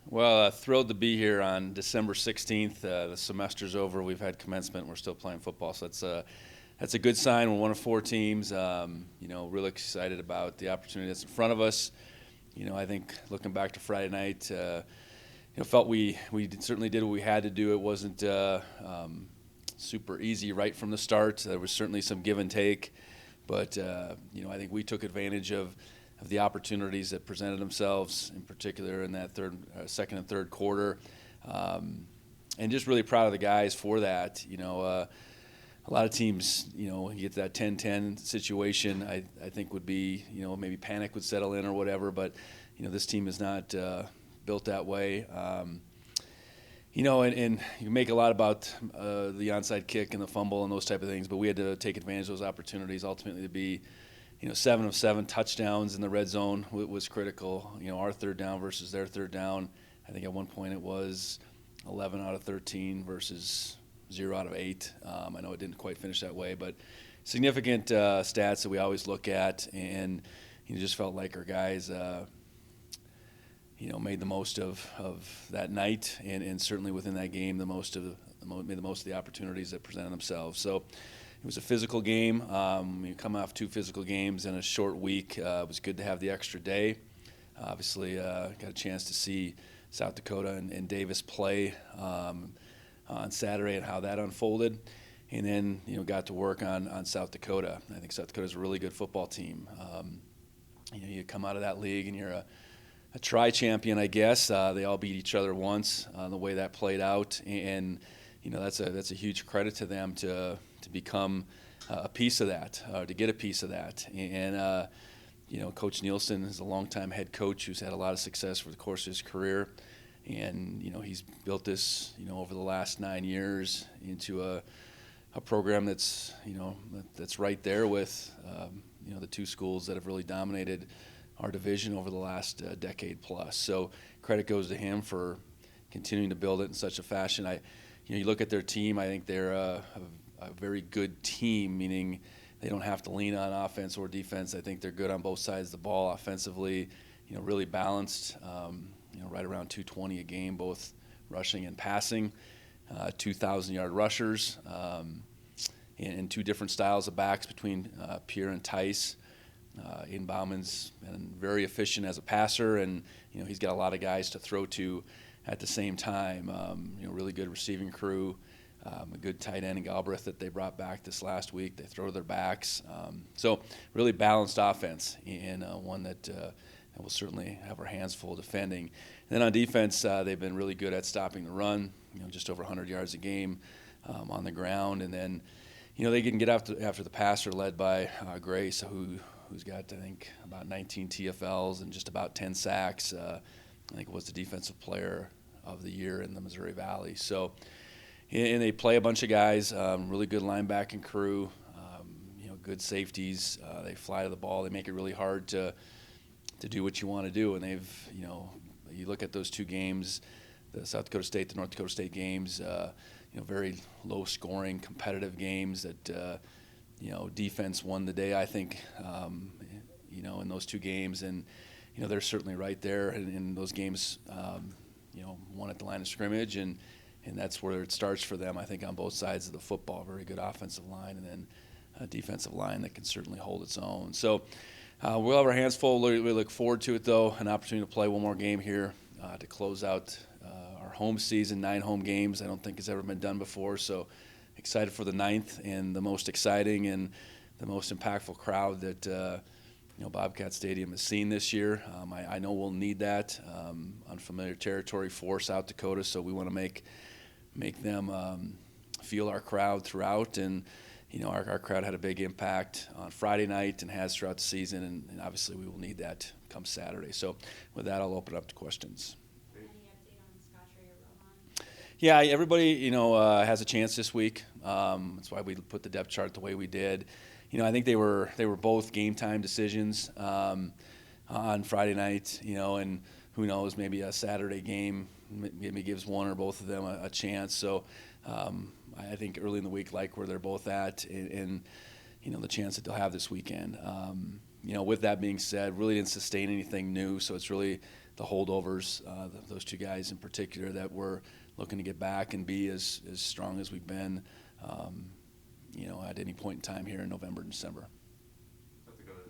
Well, thrilled to be here on December 16th. The semester's over. We've had commencement. We're still playing football, so that's a good sign. We're one of four teams. Really excited about the opportunity that's in front of us. I think looking back to Friday night, felt we certainly did what we had to do. It wasn't super easy right from the start. There was certainly some give and take, but I think we took advantage of the opportunities that presented themselves, in particular in that second and third quarter, and just really proud of the guys for that. A lot of teams, you get that 10-10 situation, I think would be, maybe panic would settle in or whatever, but, this team is not built that way. And you make a lot about the onside kick and the fumble and those type of things, but we had to take advantage of those opportunities ultimately to be 7 of 7 touchdowns in the red zone was critical. Our third down versus their third down. I think at one point it was 11 out of 13 versus 0 out of 8. I know it didn't quite finish that way, but significant stats that we always look at, and just felt like our guys, made the most of that night, and certainly within that game, made the most of the opportunities that presented themselves. So. It was a physical game. We come off 2 physical games in a short week. It was good to have the extra day. Obviously, got a chance to see South Dakota and Davis play on Saturday and how that unfolded. And then, got to work on South Dakota. I think South Dakota is a really good football team. You come out of that league and you're a tri-champion, I guess. They all beat each other once, the way that played out. And, that's a huge credit to them to become a piece of that, to get a piece of that. And, Coach Nielsen is a longtime head coach who's had a lot of success over the course of his career. And, he's built this, over the last 9 years into a program that's, that's right there with, the 2 schools that have really dominated our division over the last decade plus. So credit goes to him for continuing to build it in such a fashion. You look at their team, I think they're a very good team, meaning they don't have to lean on offense or defense. I think they're good on both sides of the ball offensively, really balanced, right around 220 a game, both rushing and passing, 2,000-yard rushers, and 2 different styles of backs between Pierre and Tice. Ian Bauman's been very efficient as a passer, and, he's got a lot of guys to throw to at the same time. Really good receiving crew. A good tight end in Galbraith that they brought back this last week. They throw to their backs. So really balanced offense, and one that we'll certainly have our hands full defending. And then on defense, they've been really good at stopping the run, just over 100 yards a game on the ground. And then, they can get after the passer led by Grace, who's got, I think, about 19 TFLs and just about 10 sacks. I think it was the defensive player of the year in the Missouri Valley. So, and they play a bunch of guys, really good linebacking crew, good safeties. They fly to the ball. They make it really hard to do what you want to do. And they've, you look at those 2 games, the South Dakota State, the North Dakota State games, very low-scoring, competitive games that, defense won the day, I think, in those 2 games. And, they're certainly right there in those games, one at the line of scrimmage, and that's where it starts for them, I think, on both sides of the football. Very good offensive line, and then a defensive line that can certainly hold its own. So we'll have our hands full. We look forward to it, though, an opportunity to play one more game here to close out our home season, 9 home games. I don't think it's ever been done before, so excited for the 9th and the most exciting and the most impactful crowd that Bobcat Stadium has seen this year. I know we'll need that, unfamiliar territory for South Dakota, so we want to make them feel our crowd throughout. And our crowd had a big impact on Friday night and has throughout the season, and obviously we will need that come Saturday. So with that, I'll open it up to questions. Any update on Scottrey or Rohan? Yeah, everybody has a chance this week. That's why we put the depth chart the way we did. I think they were both game time decisions on Friday night. And who knows, maybe a Saturday game maybe gives one or both of them a chance. So I think early in the week, like where they're both at, and the chance that they'll have this weekend. With that being said, really didn't sustain anything new, so it's really the holdovers, those two guys in particular that we're looking to get back and be as strong as we've been, at any point in time here in November and December. South Dakota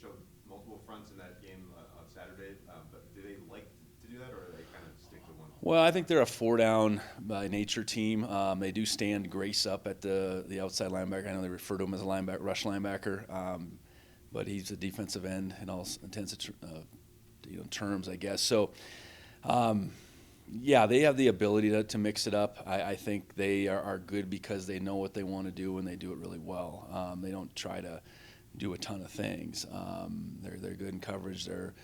showed multiple fronts in that game on Saturday, but do they like to do that, or do they kind of stick to one? Well, I think they're a four-down by nature team. They do stand Grace up at the outside linebacker. I know they refer to him as a rush linebacker, but he's a defensive end in all intents and terms, I guess. So, they have the ability to mix it up. I think they are good because they know what they want to do and they do it really well. They don't try to do a ton of things. They're good in coverage. Their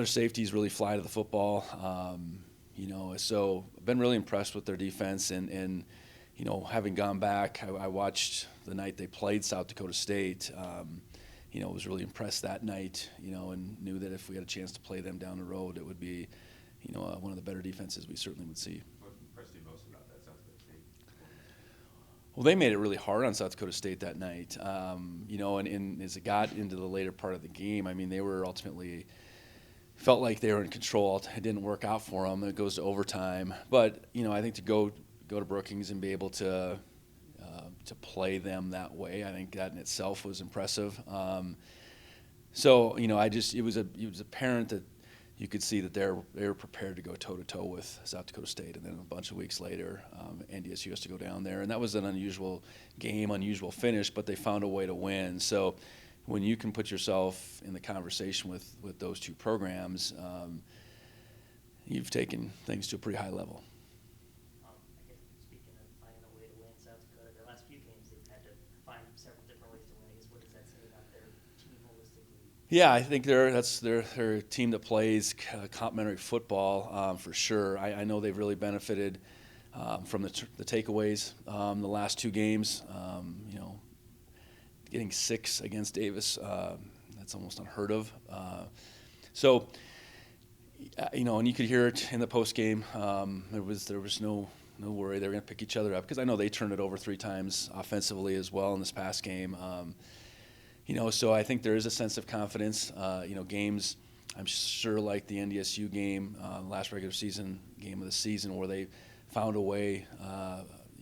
safeties really fly to the football. So I've been really impressed with their defense and having gone back, I watched the night they played South Dakota State. Was really impressed that night, and knew that if we had a chance to play them down the road, it would be, one of the better defenses we certainly would see. What impressed you most about that South Dakota State? Well, they made it really hard on South Dakota State that night. And as it got into the later part of the game, I mean, they were ultimately felt like they were in control. It didn't work out for them. It goes to overtime. But, I think to go to Brookings and be able to play them that way, I think that in itself was impressive. It was apparent that you could see that they were prepared to go toe-to-toe with South Dakota State. And then a bunch of weeks later, NDSU has to go down there. And that was an unusual game, unusual finish, but they found a way to win. So when you can put yourself in the conversation with those two programs, you've taken things to a pretty high level. I guess speaking of finding a way to win, South Dakota, their last few games, they've had to find several different ways to win. I guess what does that say about their team holistically? Yeah, I think they're a team that plays complementary football for sure. I know they've really benefited from the takeaways the last two games. Getting 6 against Davis, that's almost unheard of. And you could hear it in the post game. There was no worry they were going to pick each other up because I know they turned it over 3 times offensively as well in this past game. So I think there is a sense of confidence. Games, I'm sure, like the NDSU game, last regular season game of the season, where they found a way,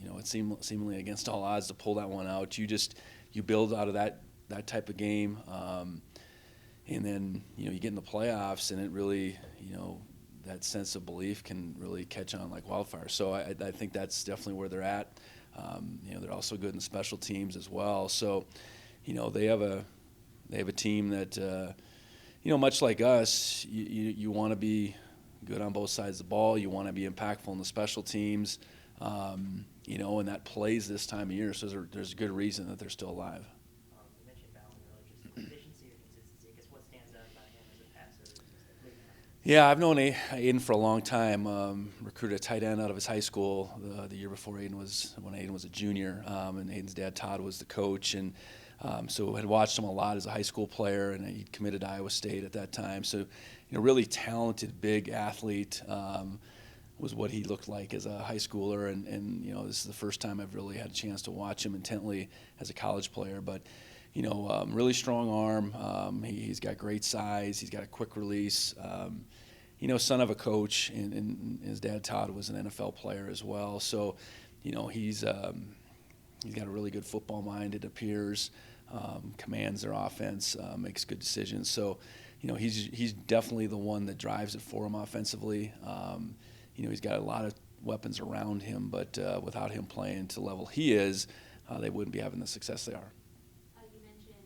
it seemingly against all odds to pull that one out. You build out of that type of game, and then you get in the playoffs, and it really, that sense of belief can really catch on like wildfire. So I think that's definitely where they're at. They're also good in special teams as well. So. They have a team that, much like us, you want to be good on both sides of the ball. You want to be impactful in the special teams, and that plays this time of year. So there's a good reason that they're still alive. You mentioned Ballin earlier, just efficiency or consistency. I guess what stands out about him as a passer? Yeah, I've known Aiden for a long time. Recruited a tight end out of his high school the year before when Aiden was a junior, and Aiden's dad Todd was the coach, and so I had watched him a lot as a high school player, and he'd committed to Iowa State at that time. So, really talented, big athlete was what he looked like as a high schooler. And this is the first time I've really had a chance to watch him intently as a college player. But, really strong arm. He's got great size. He's got a quick release. Son of a coach, and his dad Todd was an NFL player as well. So, he's got a really good football mind, it appears. Commands their offense, makes good decisions. So, he's definitely the one that drives it for him offensively. He's got a lot of weapons around him, but without him playing to the level he is, they wouldn't be having the success they are. You mentioned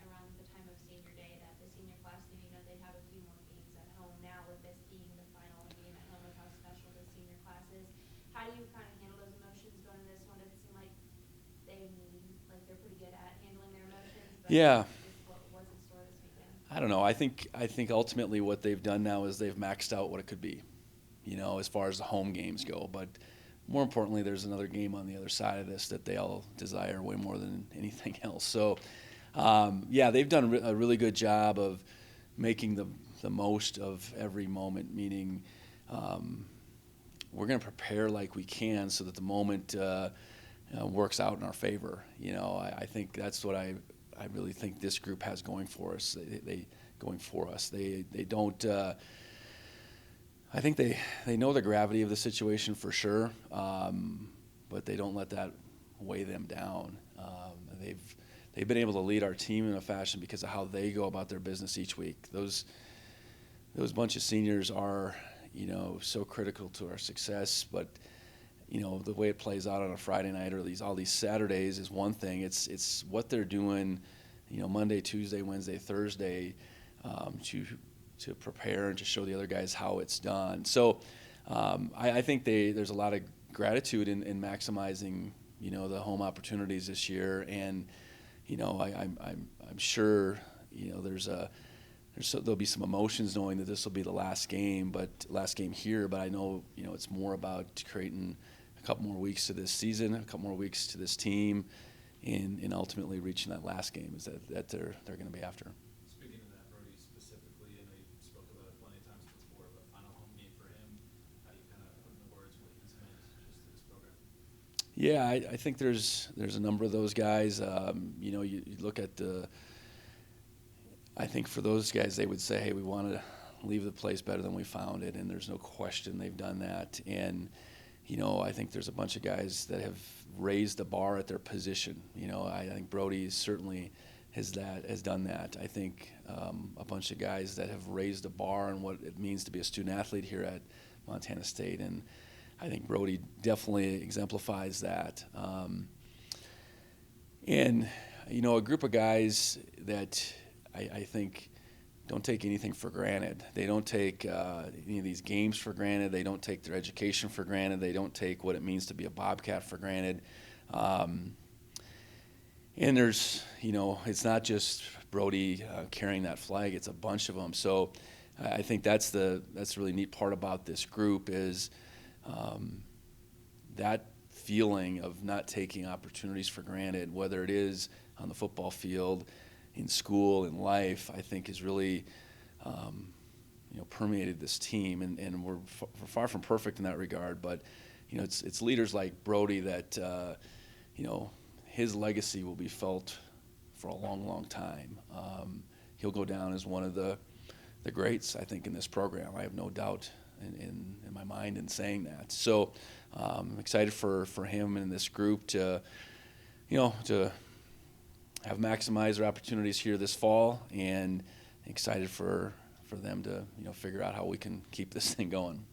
around the time of senior day that the senior class knew, they'd have a few more games at home. Now with this being the final game at home, with how special the senior class is, how do you kind of handle those emotions going into this one? Does it seem like they're pretty good at handling their emotions? But Yeah. What's in store this weekend? I don't know. I think ultimately what they've done now is they've maxed out what it could be, as far as the home games go. But more importantly, there's another game on the other side of this that they all desire way more than anything else. So, they've done a really good job of making the most of every moment, meaning we're going to prepare like we can so that the moment works out in our favor. I think that's what I really think this group has going for us. They going for us. They don't. I think they know the gravity of the situation for sure, but they don't let that weigh them down. They've been able to lead our team in a fashion because of how they go about their business each week. Those bunch of seniors are, so critical to our success, but the way it plays out on a Friday night or all these Saturdays is one thing. It's what they're doing, Monday, Tuesday, Wednesday, Thursday, to prepare and to show the other guys how it's done. So I think there's a lot of gratitude in maximizing the home opportunities this year, and I'm sure there'll be some emotions knowing that this will be the last game here. But I know it's more about creating a couple more weeks to this season, a couple more weeks to this team, and ultimately reaching that last game is that they're going to be after. Speaking of that, Brody, specifically, I know you spoke about it plenty of times before, but final home game for him, how do you kind of put into words what he's meant just to this program? Yeah, I think there's a number of those guys. You look at I think for those guys, they would say, hey, we want to leave the place better than we found it, and there's no question they've done that. And I think there's a bunch of guys that have raised the bar at their position. I think Brody certainly has done that. I think a bunch of guys that have raised the bar on what it means to be a student athlete here at Montana State, and I think Brody definitely exemplifies that. And a group of guys that I think don't take anything for granted. They don't take any of these games for granted. They don't take their education for granted. They don't take what it means to be a Bobcat for granted. And there's, it's not just Brody carrying that flag. It's a bunch of them. So I think that's the really neat part about this group is that feeling of not taking opportunities for granted, whether it is on the football field, in school, in life, I think is really permeated this team, and we're far from perfect in that regard. But it's leaders like Brody that his legacy will be felt for a long, long time. He'll go down as one of the greats, I think, in this program. I have no doubt in my mind in saying that. So I'm excited for him and this group to have maximized their opportunities here this fall, and excited for them to figure out how we can keep this thing going.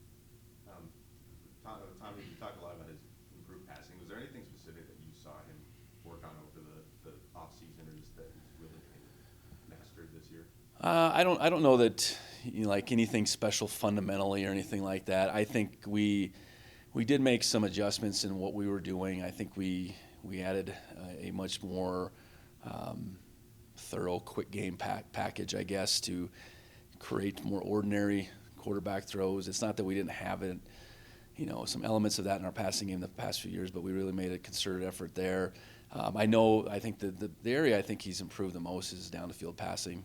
Tommy, you talked a lot about his improved passing. Was there anything specific that you saw him work on over the off season, or just that he's really mastered this year? I don't know that like anything special fundamentally or anything like that. I think we did make some adjustments in what we were doing. I think we added a much more thorough quick game package, I guess, to create more ordinary quarterback throws. It's not that we didn't have it, some elements of that in our passing game the past few years, but we really made a concerted effort there. I think the area I think he's improved the most is down the field passing.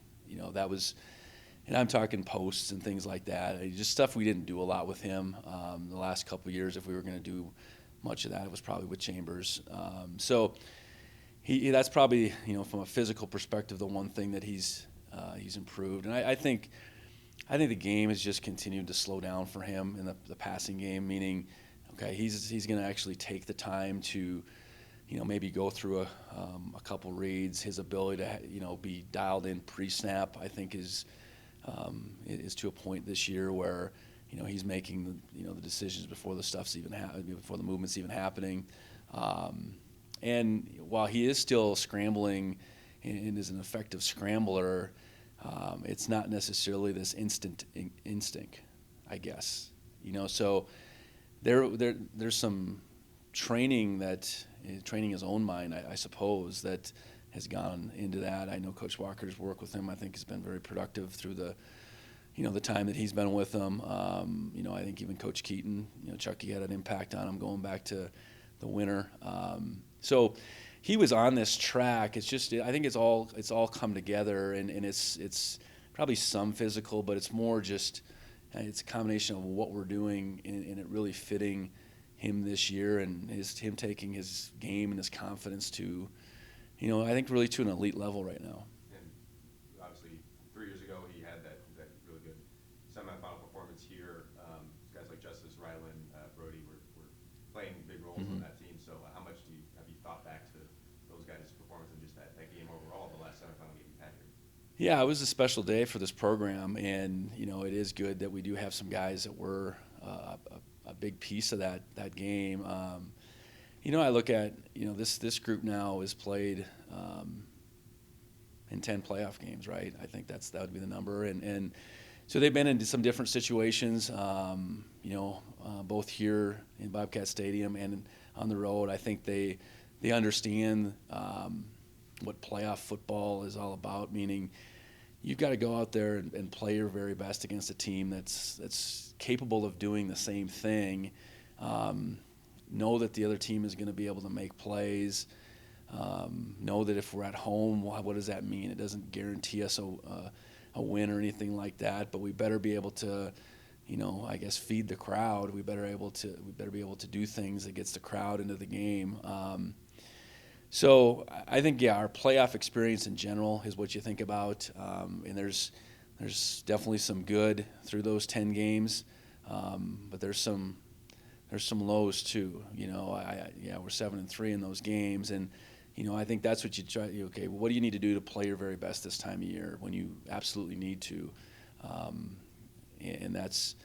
That was, and I'm talking posts and things like that. Just stuff we didn't do a lot with him the last couple of years. If we were going to do much of that, it was probably with Chambers. So that's probably, from a physical perspective, the one thing that he's improved. And I think the game has just continued to slow down for him in the passing game, meaning, okay, he's going to actually take the time to, maybe go through a couple reads. His ability to, be dialed in pre-snap, I think is to a point this year where, he's making the decisions before the stuff's even before the movement's even happening. And while he is still scrambling and is an effective scrambler, it's not necessarily this instinct, I guess. So there's some training his own mind, I suppose, that has gone into that. I know Coach Walker's work with him, I think, has been very productive through the time that he's been with them. I think even Coach Keaton, Chucky had an impact on him going back to the winter. So he was on this track. It's just, I think it's all come together, and it's probably some physical, but it's more just, it's a combination of what we're doing and it really fitting him this year, and him taking his game and his confidence to, I think really to an elite level right now. And obviously 3 years ago he Yeah, it was a special day for this program, and it is good that we do have some guys that were a big piece of that game. I look at this group now has played in 10 playoff games, right? I think that would be the number, and so they've been in some different situations, both here in Bobcat Stadium and on the road. I think they understand what playoff football is all about, meaning you've got to go out there and play your very best against a team that's capable of doing the same thing. Know that the other team is going to be able to make plays. Know that if we're at home, what does that mean? It doesn't guarantee us a win or anything like that, but we better be able to, feed the crowd. We better be able to do things that gets the crowd into the game. So I think, our playoff experience in general is what you think about, and there's definitely some good through those 10 games, but there's some lows too. We're 7-3 in those games, and I think that's what you try. Okay, what do you need to do to play your very best this time of year when you absolutely need to? And it's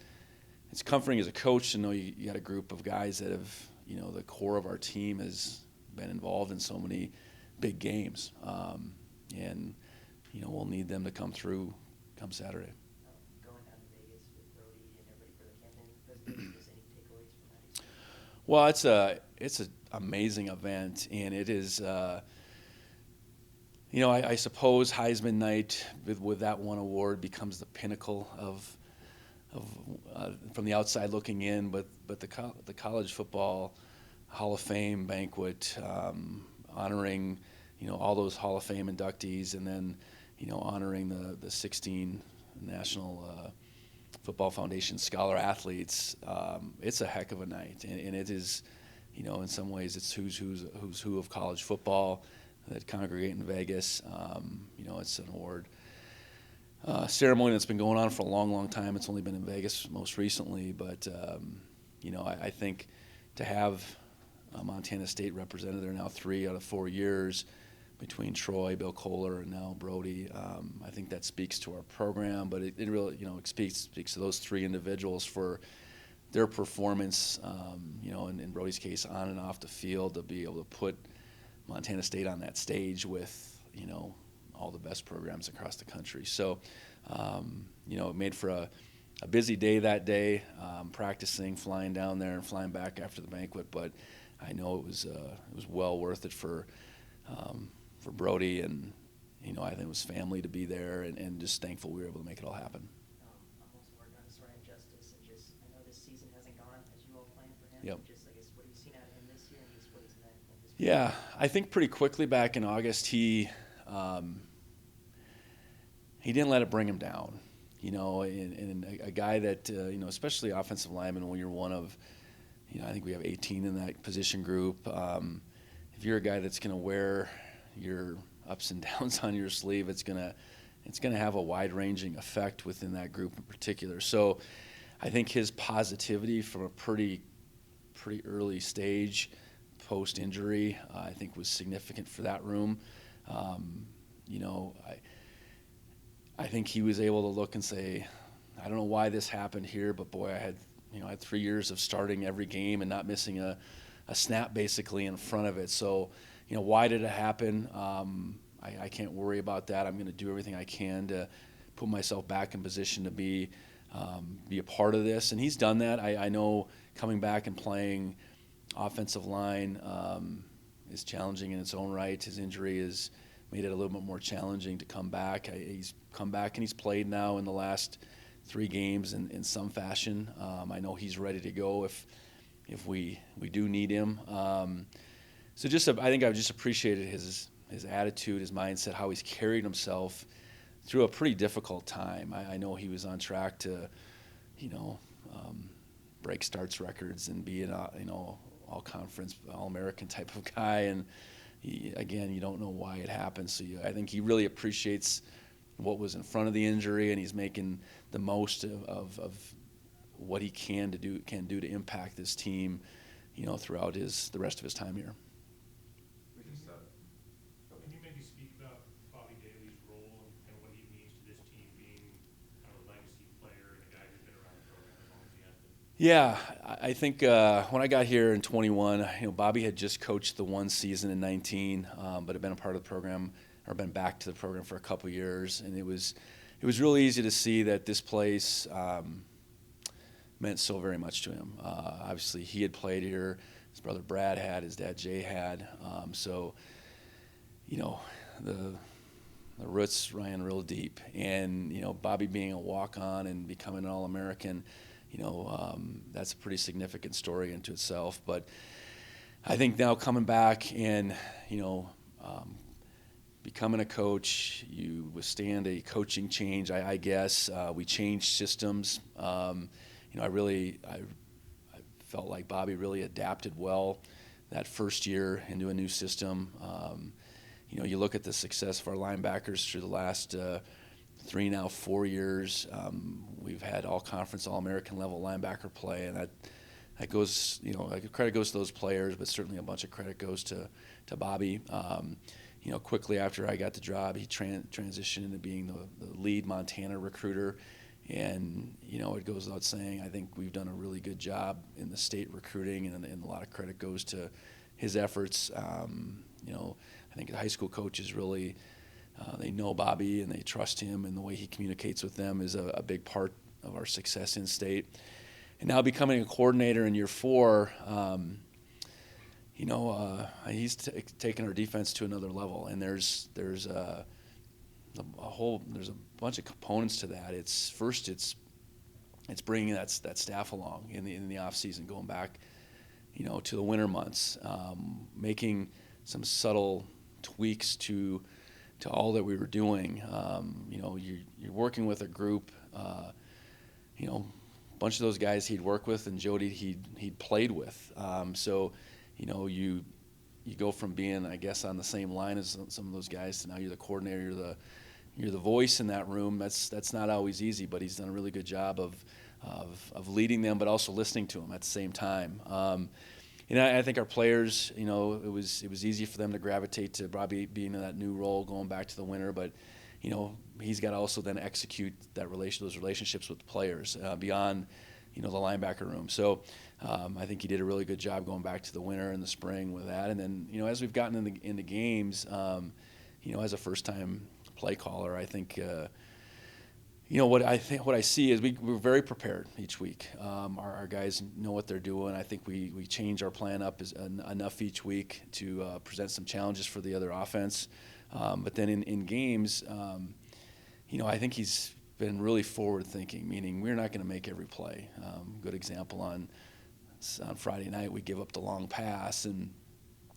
comforting as a coach to know you got a group of guys that have, the core of our team has been involved in so many big games, and we'll need them to come through come Saturday. Going down to Vegas with Brody and everybody for the campaign president, just any takeaways from that experience? Well, it's an amazing event, and it is. I suppose Heisman night with that one award becomes the pinnacle of from the outside looking in, but the college football Hall of Fame banquet, honoring all those Hall of Fame inductees, and then honoring the 16 National Football Foundation scholar athletes. It's a heck of a night, and it is, in some ways it's who's who of college football that congregate in Vegas. It's an award ceremony that's been going on for a long, long time. It's only been in Vegas most recently, but I think to have Montana State represented there now 3 out of 4 years between Troy, Bill Kohler, and now Brody. I think that speaks to our program, but it really speaks to those 3 individuals for their performance, in Brody's case on and off the field, to be able to put Montana State on that stage with all the best programs across the country. So it made for a busy day that day, practicing, flying down there and flying back after the banquet, but I know it was well worth it for Brody, and I think it was family to be there, and just thankful we were able to make it all happen. Almost working on this right justice, and just I know this season hasn't gone as you all planned for him. Yep. Just I guess what have you seen out of him this year, and just what he's meant in this? Yeah, I think pretty quickly back in August he didn't let it bring him down. And a guy that especially offensive lineman, when you're one of I think we have 18 in that position group. If you're a guy that's going to wear your ups and downs on your sleeve, it's going to have a wide-ranging effect within that group in particular. So I think his positivity from a pretty early stage post-injury, I think was significant for that room. I think he was able to look and say, I don't know why this happened here, but boy, I had 3 years of starting every game and not missing a snap basically in front of it. So, why did it happen? I can't worry about that. I'm going to do everything I can to put myself back in position to be a part of this. And he's done that. I know coming back and playing offensive line is challenging in its own right. His injury has made it a little bit more challenging to come back. He's come back and he's played now in the last 3 games in some fashion. I know he's ready to go if we do need him. So I think I've just appreciated his attitude, his mindset, how he's carried himself through a pretty difficult time. I know he was on track to, break starts records and be an all conference, all American type of guy. And again, you don't know why it happened. So I think he really appreciates what was in front of the injury, and he's making the most of what he can do to impact this team, throughout the rest of his time here. We just, Can you maybe speak about Bobby Daly's role and what he Yeah, I think when I got here in 21, Bobby had just coached the one season in 19, but had been a part of the program or been back to the program for a couple years, and it was really easy to see that this place meant so very much to him. Obviously, he had played here. His brother Brad had. His dad Jay had. So, the roots ran real deep. And, Bobby being a walk-on and becoming an All-American, that's a pretty significant story into itself. But I think now coming back and, becoming a coach, you withstand a coaching change, I guess. We changed systems. I felt like Bobby really adapted well that first year into a new system. You look at the success of our linebackers through the last 4 years. We've had all-conference, all-American level linebacker play, and that goes, credit goes to those players, but certainly a bunch of credit goes to Bobby. Quickly after I got the job, he transitioned into being the lead Montana recruiter. And, it goes without saying, I think we've done a really good job in the state recruiting, and a lot of credit goes to his efforts. I think the high school coaches really, they know Bobby and they trust him, and the way he communicates with them is a big part of our success in state. And now becoming a coordinator in year 4, he's taken our defense to another level, and there's a bunch of components to that. It's bringing that staff along in the off season, going back, to the winter months, making some subtle tweaks to all that we were doing. You're working with a group. A bunch of those guys he'd worked with, and Jody he'd played with. So, you go from being, I guess, on the same line as some of those guys to now you're the coordinator, you're the voice in that room. That's not always easy, but he's done a really good job of leading them, but also listening to them at the same time. I think our players, it was easy for them to gravitate to Bobby being in that new role, going back to the winter, but he's got to also then execute those relationships with the players beyond the linebacker room. So I think he did a really good job going back to the winter and the spring with that. And then as we've gotten into games, as a first-time play caller, I think what I see is we're very prepared each week. Our guys know what they're doing. I think we change our plan up enough each week to present some challenges for the other offense. But then in games, I think he's been really forward-thinking, meaning we're not going to make every play. Good example on Friday night, we give up the long pass, and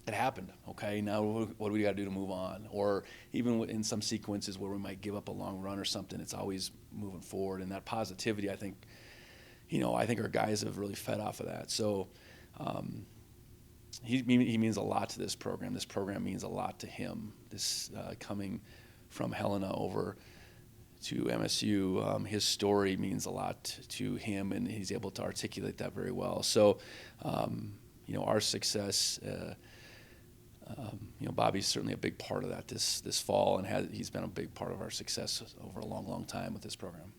it happened. Okay, now what do we got to do to move on? Or even in some sequences where we might give up a long run or something, it's always moving forward. And that positivity, I think our guys have really fed off of that. So he means a lot to this program. This program means a lot to him. This coming from Helena over to MSU, his story means a lot to him, and he's able to articulate that very well. So, our success, Bobby's certainly a big part of that this fall, and he's been a big part of our success over a long, long time with this program.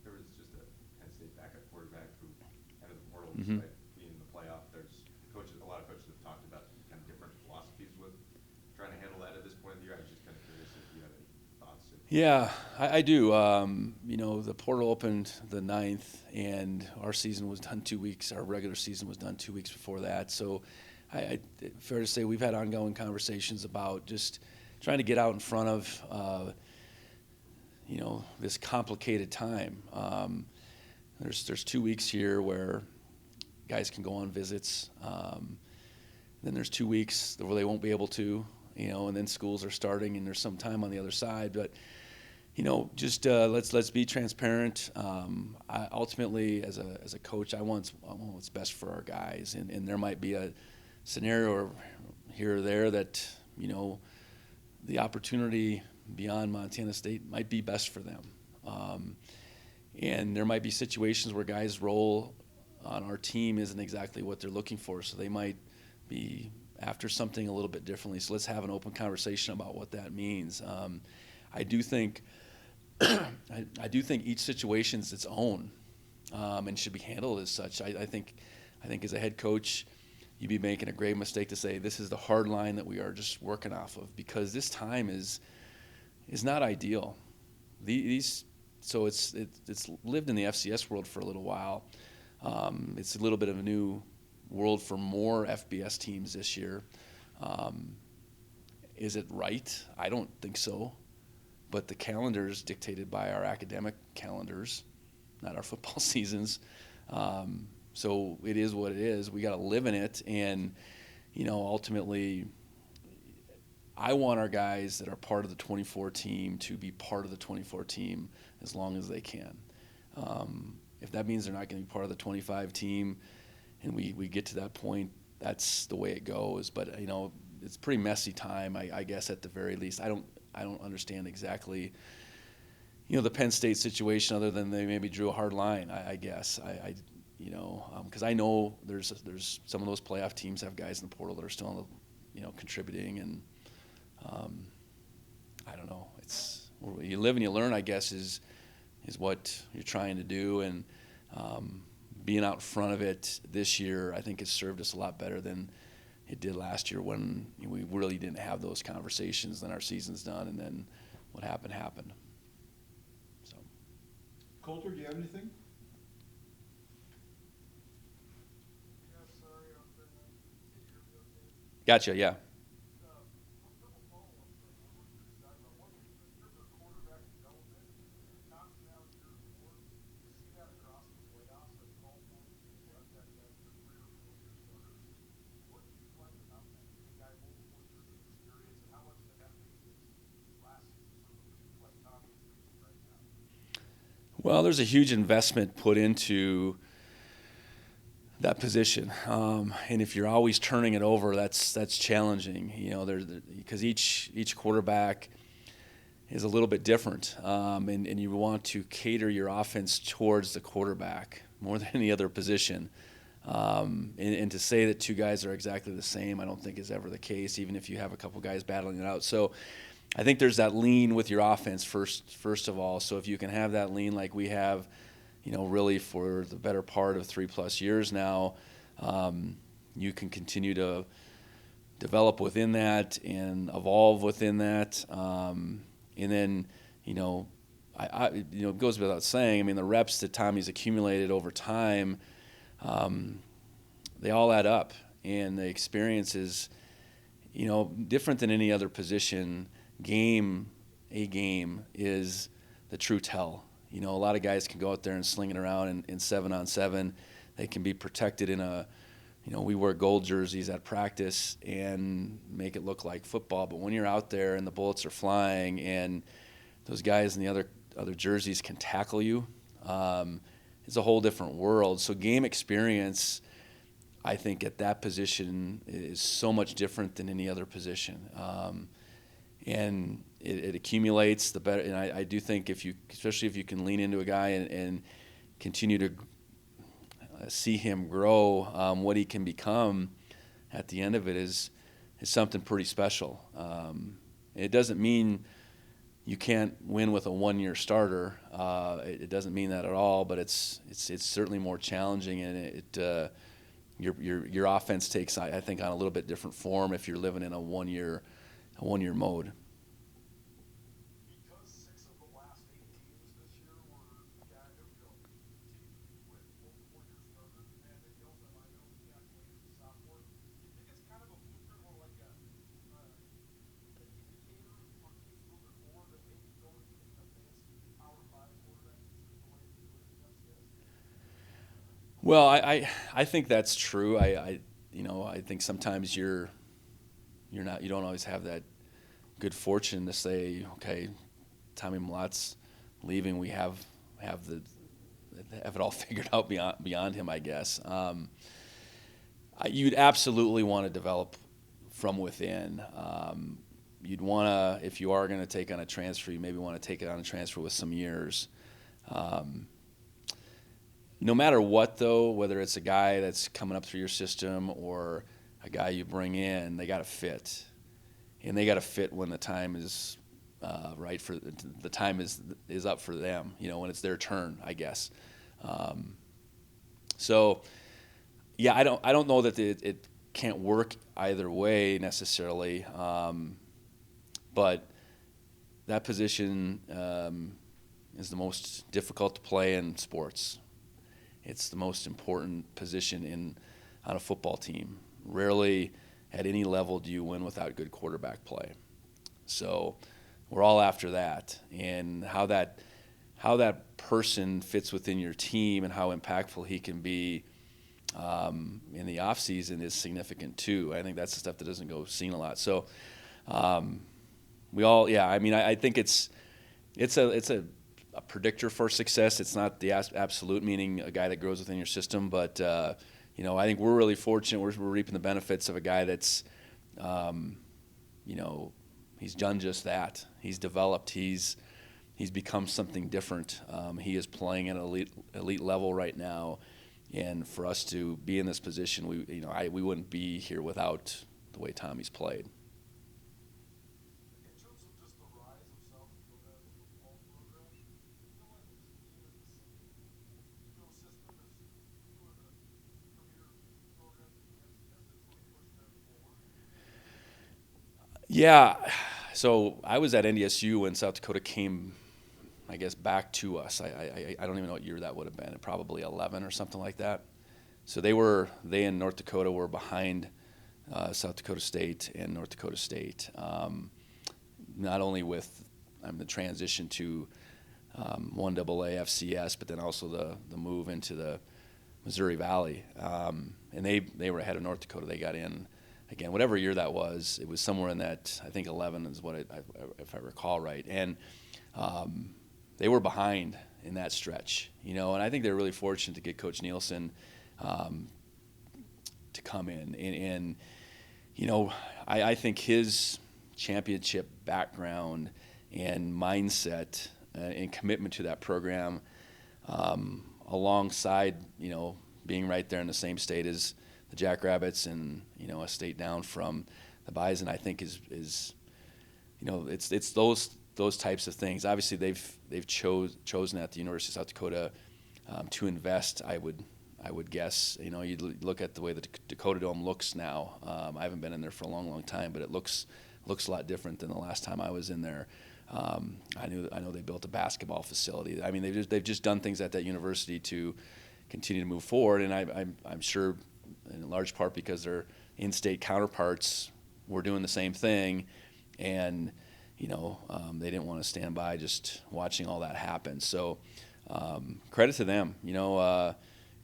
There was just a Penn State backup quarterback who entered the portal Mm-hmm. despite being in the playoff. There's a lot of coaches have talked about kind of different philosophies with trying to handle that at this point of the year. I was just kind of curious if you have any thoughts. Yeah, I do. The portal opened the 9th, and our season was done 2 weeks. Our regular season was done 2 weeks before that. So, fair to say we've had ongoing conversations about just trying to get out in front of, this complicated time. There's 2 weeks here where guys can go on visits. Then there's 2 weeks where they won't be able to, and then schools are starting, and there's some time on the other side. But let's be transparent. Ultimately, as a coach, I want what's best for our guys, and there might be a scenario here or there that the opportunity beyond Montana State might be best for them, and there might be situations where guys' role on our team isn't exactly what they're looking for, so they might be after something a little bit differently. So let's have an open conversation about what that means. I do think each situation is its own. and should be handled as such. I think as a head coach, you'd be making a grave mistake to say this is the hard line that we are just working off of, because this time is not ideal. So it's lived in the FCS world for a little while. It's a little bit of a new world for more FBS teams this year. Is it right? I don't think so. But the calendar is dictated by our academic calendars, not our football seasons. So it is what it is. We got to live in it. And, ultimately, I want our guys that are part of the 24 team to be part of the 24 team as long as they can. If that means they're not going to be part of the 25 team and we get to that point, that's the way it goes. But, it's a pretty messy time, I guess, at the very least. I don't understand exactly, the Penn State situation, other than they maybe drew a hard line, I guess. Because I know there's some of those playoff teams have guys in the portal that are still, contributing, and I don't know. It's you live and you learn, I guess, is what you're trying to do, and being out front of it this year, I think, has served us a lot better than it did last year, when we really didn't have those conversations. Then our season's done, and then what happened. So, Coulter, do you have anything? gotcha. Yeah. Well, there's a huge investment put into that position, and if you're always turning it over, that's challenging. Because each quarterback is a little bit different, and you want to cater your offense towards the quarterback more than any other position. And to say that two guys are exactly the same, I don't think is ever the case, even if you have a couple guys battling it out. So I think there's that lean with your offense first of all. So if you can have that lean like we have, really for the better part of 3+ years now, you can continue to develop within that and evolve within that. And then, it goes without saying, the reps that Tommy's accumulated over time, they all add up, and the experience is, different than any other position. A game is the true tell. A lot of guys can go out there and sling it around in 7-on-7. They can be protected in we wear gold jerseys at practice and make it look like football. But when you're out there and the bullets are flying and those guys in the other jerseys can tackle you, it's a whole different world. So game experience, I think, at that position is so much different than any other position. And it accumulates the better. And I do think especially if you can lean into a guy and continue to see him grow, what he can become at the end of it is something pretty special. It doesn't mean you can't win with a one-year starter. It doesn't mean that at all. But it's certainly more challenging, and your offense takes, I think, on a little bit different form if you're living in a one-year mode. Because 6 of the last 8 teams this year were teams with multiple year starters, and they built them, I know, Jack Wade is a sophomore. Do you think it's kind of a blueprint or like an indicator for teams moving forward that maybe don't need an advanced Power 5 quarterback the way they do it in FCS? Well, I think that's true. I think sometimes you don't always have that good fortune to say, okay, Tommy Malott's leaving. We have it all figured out beyond him, I guess. You'd absolutely want to develop from within. You'd want to, if you are going to take on a transfer, you maybe want to take it on a transfer with some years. No matter what, though, whether it's a guy that's coming up through your system or a guy you bring in, they got to fit. And they got to fit when the time is right for the time is up for them. When it's their turn, I guess. So, yeah, I don't know that it can't work either way necessarily, but that position is the most difficult to play in sports. It's the most important position on a football team. Rarely at any level do you win without good quarterback play. So we're all after that, and how that person fits within your team and how impactful he can be in the off season is significant too. I think that's the stuff that doesn't go seen a lot. So we all, yeah. I mean, I think it's a predictor for success. It's not the absolute, meaning a guy that grows within your system, but I think we're really fortunate. We're reaping the benefits of a guy that's, he's done just that. He's developed. He's become something different. He is playing at an elite level right now, and for us to be in this position, we wouldn't be here without the way Tommy's played. In terms of just the rise of South Dakota as a football program, do you feel like this team in the same ecosystem as two of the premier programs as it's really pushed them forward? Yeah. So I was at NDSU when South Dakota came, I guess, back to us. I don't even know what year that would have been. Probably 11 or something like that. So they in North Dakota were behind South Dakota State and North Dakota State. Not only with the transition to 1AA FCS, but then also the move into the Missouri Valley. And they were ahead of North Dakota. They got in, again, whatever year that was. It was somewhere in that, I think 11 is what if I recall right. And they were behind in that stretch, and I think they're really fortunate to get Coach Nielsen to come in. And I think his championship background and mindset and commitment to that program, alongside, being right there in the same state as the Jackrabbits and, a state down from the Bison, I think is it's those types of things. Obviously, they've chosen at the University of South Dakota to invest. I would guess. You look at the way the Dakota Dome looks now. I haven't been in there for a long time, but it looks a lot different than the last time I was in there. I know they built a basketball facility. I mean, they've just done things at that university to continue to move forward, and I'm sure in large part because their in-state counterparts were doing the same thing, and they didn't want to stand by just watching all that happen. So credit to them,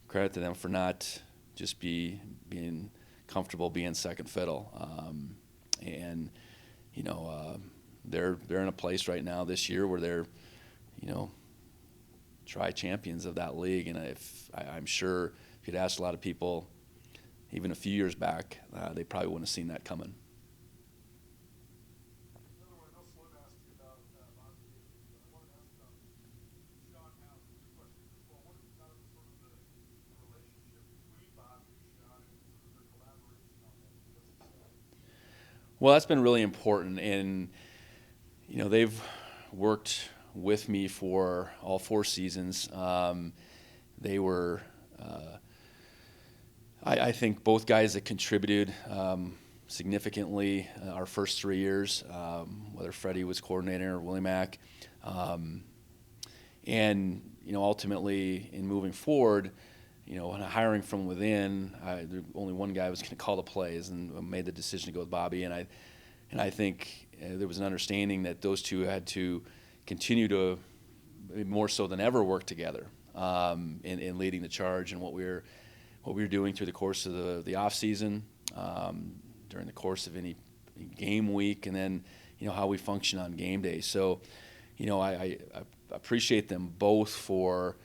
credit to them for not just being comfortable being second fiddle. And they're in a place right now this year where they're tri-champions of that league. And I'm sure if you'd asked a lot of people even a few years back, they probably wouldn't have seen that coming. Well, that's been really important, and they've worked with me for all 4 seasons. They were, I think, both guys that contributed significantly our first 3 years, whether Freddie was coordinator or Willie Mack, and ultimately in moving forward. And hiring from within, only one guy was going to call the plays, and made the decision to go with Bobby. And I think there was an understanding that those two had to continue to, more so than ever, work together in leading the charge and what we were doing through the course of the off season, during the course of any game week, and then how we function on game day. So, I appreciate them both for.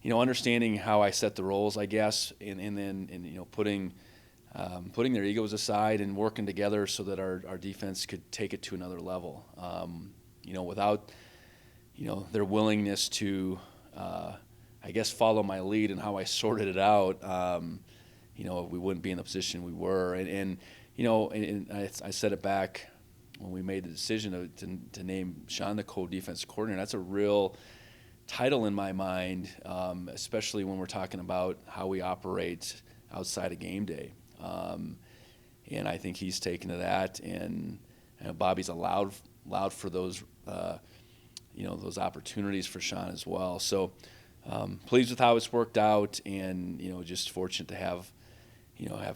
Understanding how I set the roles, I guess, and then putting their egos aside and working together so that our defense could take it to another level. Without their willingness to, I guess, follow my lead and how I sorted it out, we wouldn't be in the position we were. And I said it back when we made the decision to name Sean the co-defensive coordinator. That's a real title in my mind, especially when we're talking about how we operate outside of game day. And I think he's taken to that, and Bobby's allowed for those, those opportunities for Sean as well. So pleased with how it's worked out, and just fortunate to have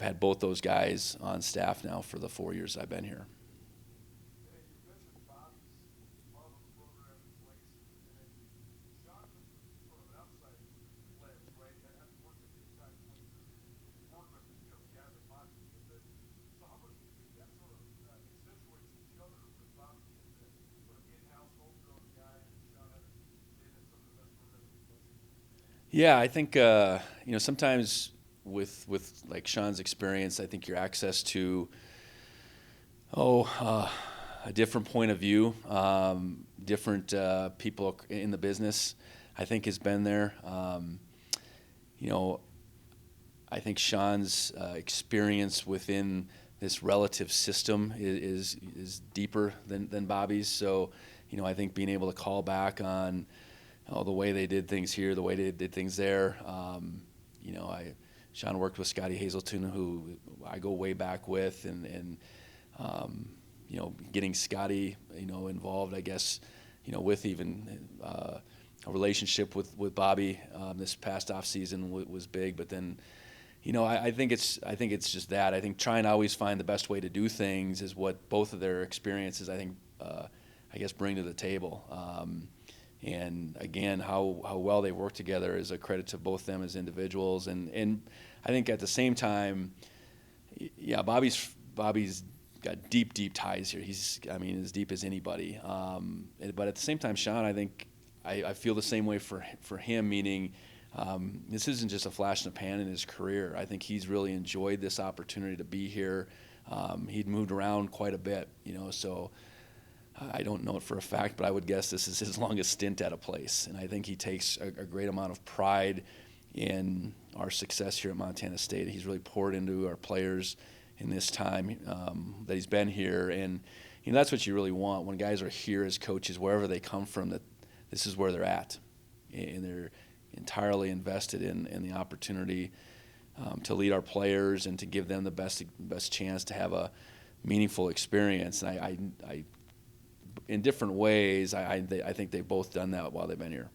had both those guys on staff now for the 4 years I've been here. And you mentioned Bobby's love of the program in place, and Sean is sort of an outside lens, right? Having worked at the inside places, worked with, the guys like Bobby Vigen. So how much do you think that sort of accentuates each other with Bobby being the sort of in-house homegrown guy and Sean having been in some of the best programs in the country? Yeah, I think sometimes with like Sean's experience, I think your access to a different point of view, different people in the business, I think has been there. I think Sean's experience within this relative system is deeper than Bobby's. So, I think being able to call back on the way they did things here, the way they did things there. Sean worked with Scotty Hazelton, who I go way back with, and getting Scotty, involved, I guess, with even a relationship with Bobby this past off season was big. But then, I think it's just that. I think trying to always find the best way to do things is what both of their experiences, I think, bring to the table. And again, how well they work together is a credit to both them as individuals. And I think at the same time, yeah, Bobby's got deep ties here. He's, as deep as anybody. But at the same time, Sean, I think I feel the same way for him, meaning this isn't just a flash in the pan in his career. I think he's really enjoyed this opportunity to be here. He'd moved around quite a bit, so I don't know it for a fact, but I would guess this is his longest stint at a place. And I think he takes a great amount of pride in our success here at Montana State. He's really poured into our players in this time that he's been here. And that's what you really want when guys are here as coaches, wherever they come from, that this is where they're at. And they're entirely invested in the opportunity to lead our players and to give them the best chance to have a meaningful experience. And I in different ways, I think they've both done that while they've been here.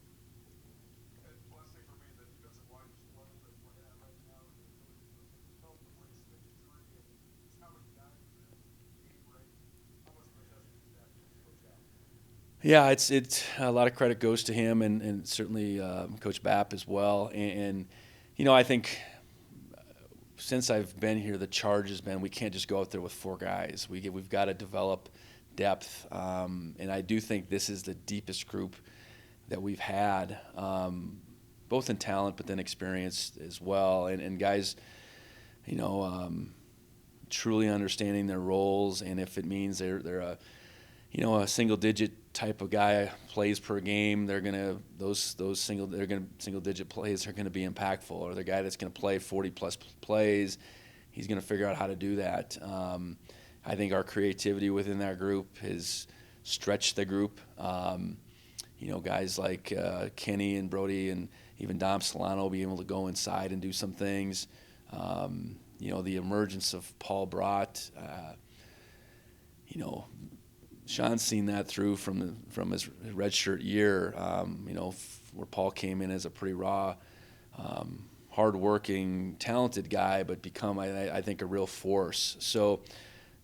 And last thing for me, the defensive line just level that we're at right now, and the ability to help the way stick to tree, and just how many guys are game ready. How much of a testament is that to Coach Al? Yeah, it's a lot of credit goes to him and certainly Coach Bapp as well. And I think since I've been here, the charge has been we can't just go out there with four guys. We've got to develop depth, and I do think this is the deepest group that we've had, both in talent but then experience as well. And guys, truly understanding their roles, and if it means they're a single-digit type of guy plays per game, they're gonna single-digit plays are gonna be impactful. Or the guy that's gonna play 40+ plays, he's gonna figure out how to do that. I think our creativity within that group has stretched the group. Guys like Kenny and Brody and even Dom Solano being able to go inside and do some things. The emergence of Paul Brott. Sean's seen that through from his redshirt year. Where Paul came in as a pretty raw, hardworking, talented guy, but become I think a real force. So.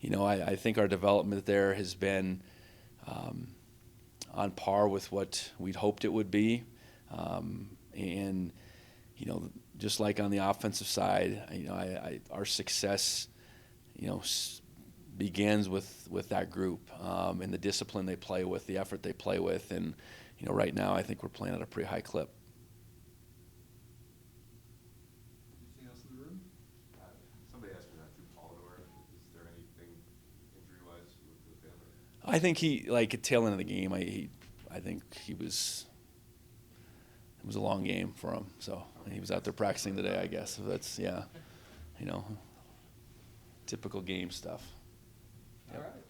I think our development there has been on par with what we'd hoped it would be. And just like on the offensive side, our success, begins with that group and the discipline they play with, the effort they play with. And, right now I think we're playing at a pretty high clip. Anything else in the room? Somebody asked me that through Polidor. Is there anything injury-wise with the family? I think he, like at tail end of the game, I think it was a long game for him. So he was out there practicing today, I guess. So that's, typical game stuff. All right.